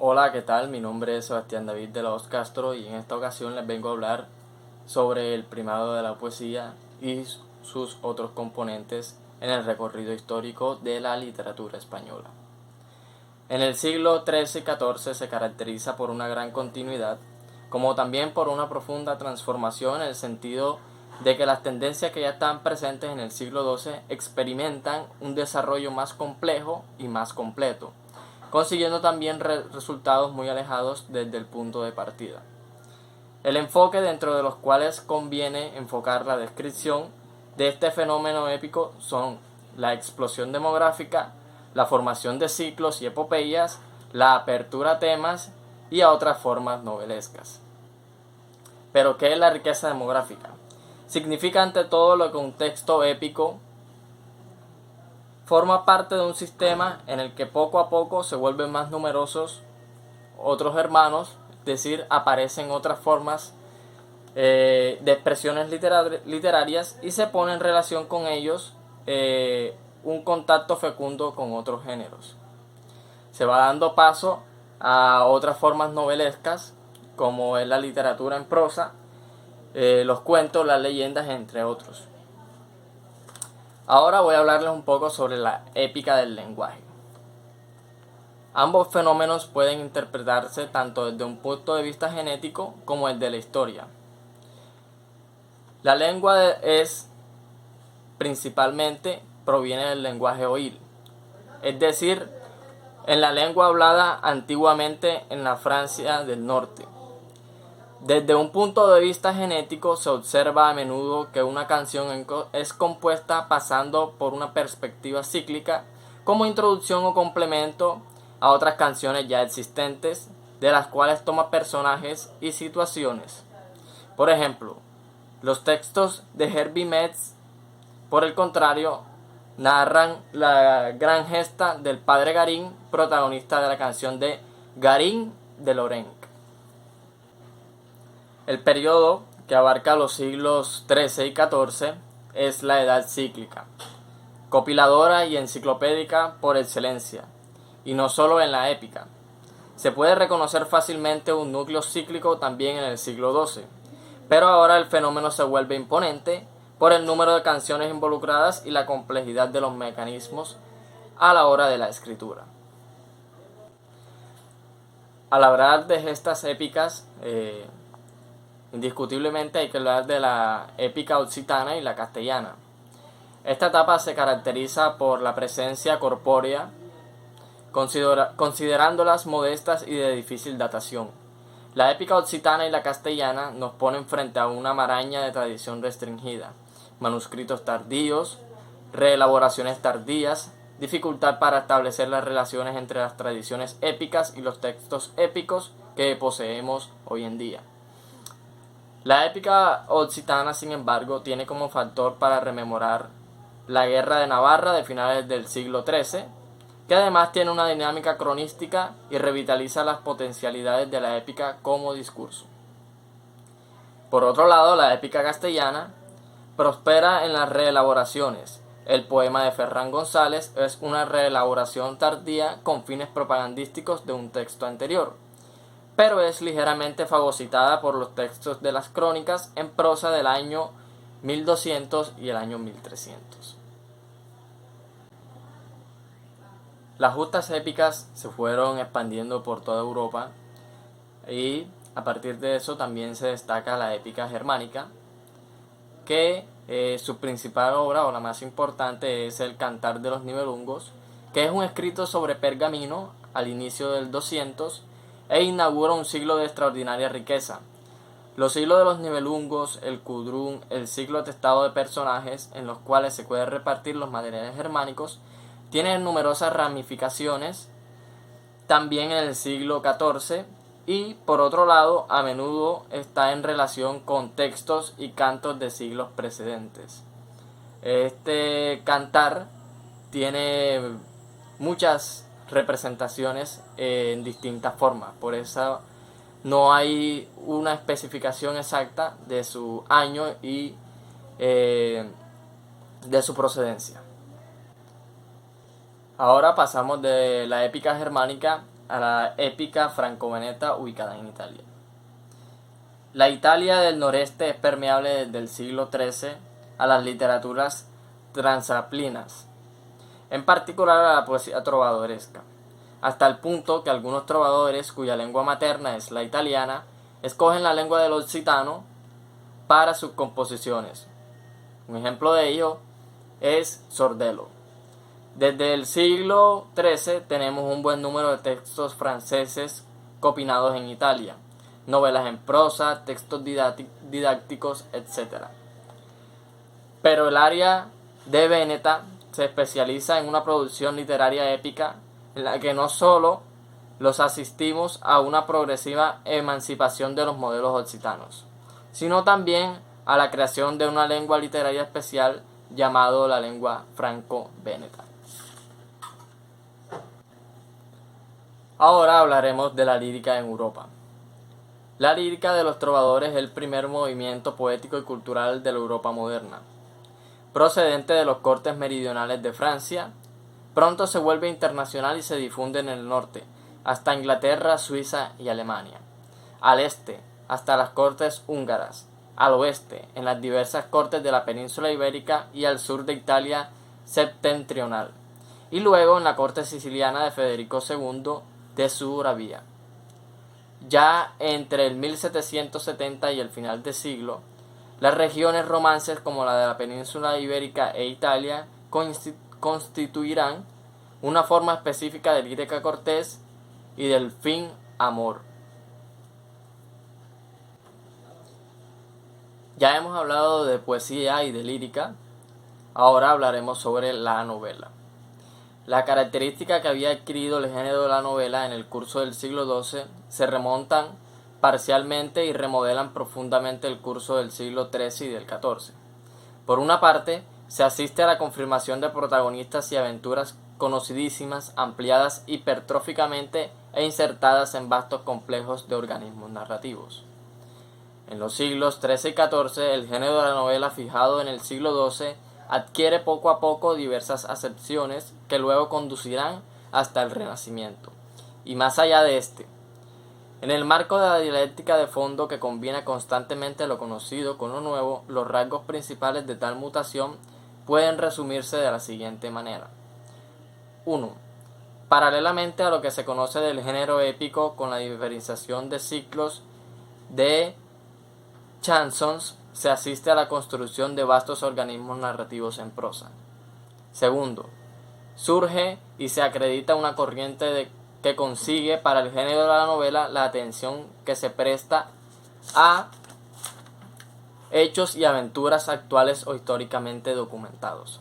Hola, ¿qué tal? Mi nombre es Sebastián David de la Hoz Castro y en esta ocasión les vengo a hablar sobre el primado de la poesía y sus otros componentes en el recorrido histórico de la literatura española. En el siglo XIII y XIV se caracteriza por una gran continuidad, como también por una profunda transformación en el sentido de que las tendencias que ya estaban presentes en el siglo XII experimentan un desarrollo más complejo y más completo, consiguiendo también resultados muy alejados desde el punto de partida. El enfoque dentro de los cuales conviene enfocar la descripción de este fenómeno épico son la explosión demográfica, la formación de ciclos y epopeyas, la apertura a temas y a otras formas novelescas. Pero, ¿qué es la riqueza demográfica? Significa ante todo lo que un texto épico forma parte de un sistema en el que poco a poco se vuelven más numerosos otros hermanos, es decir, aparecen otras formas de expresiones literarias y se pone en relación con ellos un contacto fecundo con otros géneros. Se va dando paso a otras formas novelescas, como es la literatura en prosa, los cuentos, las leyendas, entre otros. Ahora voy a hablarles un poco sobre la épica del lenguaje. Ambos fenómenos pueden interpretarse tanto desde un punto de vista genético como el de la historia. La lengua principalmente proviene del lenguaje oír, es decir, en la lengua hablada antiguamente en la Francia del Norte. Desde un punto de vista genético se observa a menudo que una canción es compuesta pasando por una perspectiva cíclica como introducción o complemento a otras canciones ya existentes, de las cuales toma personajes y situaciones. Por ejemplo, los textos de Herbie Metz, por el contrario, narran la gran gesta del padre Garín, protagonista de la canción de Garín de Lorient. El periodo, que abarca los siglos XIII y XIV, es la edad cíclica, copiladora y enciclopédica por excelencia, y no solo en la épica. Se puede reconocer fácilmente un núcleo cíclico también en el siglo XII, pero ahora el fenómeno se vuelve imponente por el número de canciones involucradas y la complejidad de los mecanismos a la hora de la escritura. Al hablar de gestas épicas, indiscutiblemente hay que hablar de la épica occitana y la castellana. Esta etapa se caracteriza por la presencia corpórea, considerándolas modestas y de difícil datación. La épica occitana y la castellana nos ponen frente a una maraña de tradición restringida, manuscritos tardíos, reelaboraciones tardías, dificultad para establecer las relaciones entre las tradiciones épicas y los textos épicos que poseemos hoy en día. La épica occitana, sin embargo, tiene como factor para rememorar la guerra de Navarra de finales del siglo XIII, que además tiene una dinámica cronística y revitaliza las potencialidades de la épica como discurso. Por otro lado, la épica castellana prospera en las reelaboraciones. El poema de Ferran González es una reelaboración tardía con fines propagandísticos de un texto anterior, pero es ligeramente fagocitada por los textos de las crónicas en prosa del año 1200 y el año 1300. Las justas épicas se fueron expandiendo por toda Europa y a partir de eso también se destaca la épica germánica, que su principal obra o la más importante es el Cantar de los Nibelungos, que es un escrito sobre pergamino al inicio del 200 e inaugura un siglo de extraordinaria riqueza. Los siglos de los Nibelungos, el Kudrún, el siglo atestado de personajes en los cuales se pueden repartir los materiales germánicos, tienen numerosas ramificaciones también en el siglo XIV y, por otro lado, a menudo está en relación con textos y cantos de siglos precedentes. Este cantar tiene muchas representaciones en distintas formas, por eso no hay una especificación exacta de su año y de su procedencia. Ahora pasamos de la épica germánica a la épica franco-veneta ubicada en Italia. La Italia del noreste es permeable desde el siglo XIII a las literaturas transalpinas, en particular a la poesía trovadoresca, hasta el punto que algunos trovadores cuya lengua materna es la italiana escogen la lengua del occitano para sus composiciones. Un ejemplo de ello es Sordello. Desde el siglo XIII tenemos un buen número de textos franceses copiados en Italia, novelas en prosa, textos didácticos, etc. Pero el área de Veneta se especializa en una producción literaria épica en la que no solo los asistimos a una progresiva emancipación de los modelos occitanos, sino también a la creación de una lengua literaria especial llamado la lengua franco-veneta. Ahora hablaremos de la lírica en Europa. La lírica de los trovadores es el primer movimiento poético y cultural de la Europa moderna. Procedente de los cortes meridionales de Francia, pronto se vuelve internacional y se difunde en el norte, hasta Inglaterra, Suiza y Alemania. Al este, hasta las cortes húngaras. Al oeste, en las diversas cortes de la península ibérica y al sur de Italia septentrional. Y luego en la corte siciliana de Federico II de Suravia. Ya entre el 1770 y el final del siglo, las regiones romances como la de la península ibérica e Italia constituirán una forma específica de lírica cortés y del fin amor. Ya hemos hablado de poesía y de lírica, ahora hablaremos sobre la novela. La característica que había adquirido el género de la novela en el curso del siglo XII se remontan parcialmente y remodelan profundamente el curso del siglo XIII y del XIV. Por una parte, se asiste a la confirmación de protagonistas y aventuras conocidísimas, ampliadas hipertróficamente e insertadas en vastos complejos de organismos narrativos. En los siglos XIII y XIV, el género de la novela fijado en el siglo XII adquiere poco a poco diversas acepciones que luego conducirán hasta el Renacimiento, y más allá de este. En el marco de la dialéctica de fondo que combina constantemente lo conocido con lo nuevo, los rasgos principales de tal mutación pueden resumirse de la siguiente manera. 1. Paralelamente a lo que se conoce del género épico con la diferenciación de ciclos de chansons, se asiste a la construcción de vastos organismos narrativos en prosa. Segundo, surge y se acredita una corriente que consigue para el género de la novela la atención que se presta a hechos y aventuras actuales o históricamente documentados.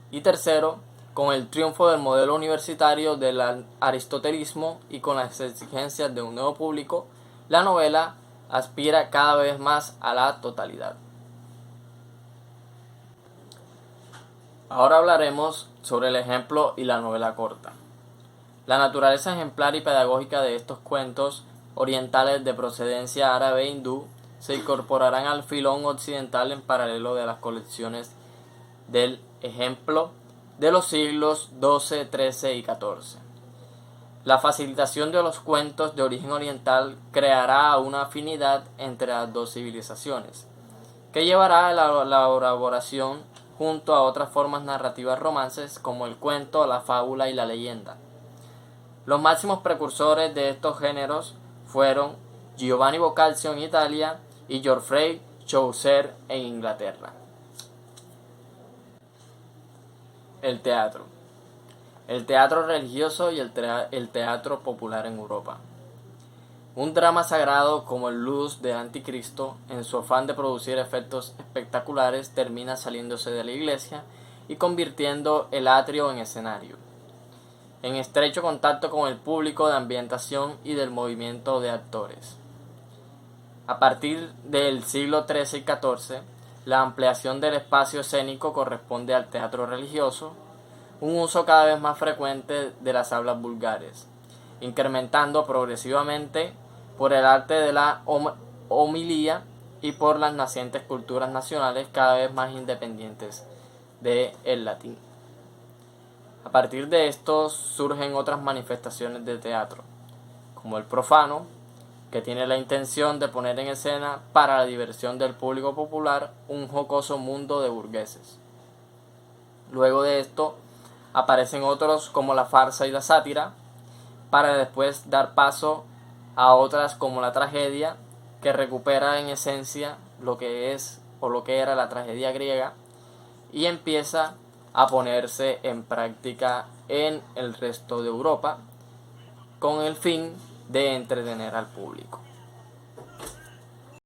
Y tercero, con el triunfo del modelo universitario del aristotelismo y con las exigencias de un nuevo público, la novela aspira cada vez más a la totalidad. Ahora hablaremos sobre el ejemplo y la novela corta. La naturaleza ejemplar y pedagógica de estos cuentos orientales de procedencia árabe e hindú se incorporarán al filón occidental en paralelo de las colecciones del ejemplo de los siglos XII, XIII y XIV. La facilitación de los cuentos de origen oriental creará una afinidad entre las dos civilizaciones, que llevará a la elaboración junto a otras formas narrativas romances como el cuento, la fábula y la leyenda. Los máximos precursores de estos géneros fueron Giovanni Boccaccio en Italia y Geoffrey Chaucer en Inglaterra. El teatro. El teatro religioso y el teatro popular en Europa. Un drama sagrado como el Ludus de Anticristo, en su afán de producir efectos espectaculares, termina saliéndose de la iglesia y convirtiendo el atrio en escenario, en estrecho contacto con el público de ambientación y del movimiento de actores. A partir del siglo XIII y XIV, la ampliación del espacio escénico corresponde al teatro religioso, un uso cada vez más frecuente de las hablas vulgares, incrementando progresivamente por el arte de la homilía y por las nacientes culturas nacionales cada vez más independientes del latín. A partir de esto surgen otras manifestaciones de teatro, como el profano, que tiene la intención de poner en escena para la diversión del público popular un jocoso mundo de burgueses. Luego de esto aparecen otros como la farsa y la sátira, para después dar paso a otras como la tragedia, que recupera en esencia lo que es o lo que era la tragedia griega y empieza a ponerse en práctica en el resto de Europa con el fin de entretener al público.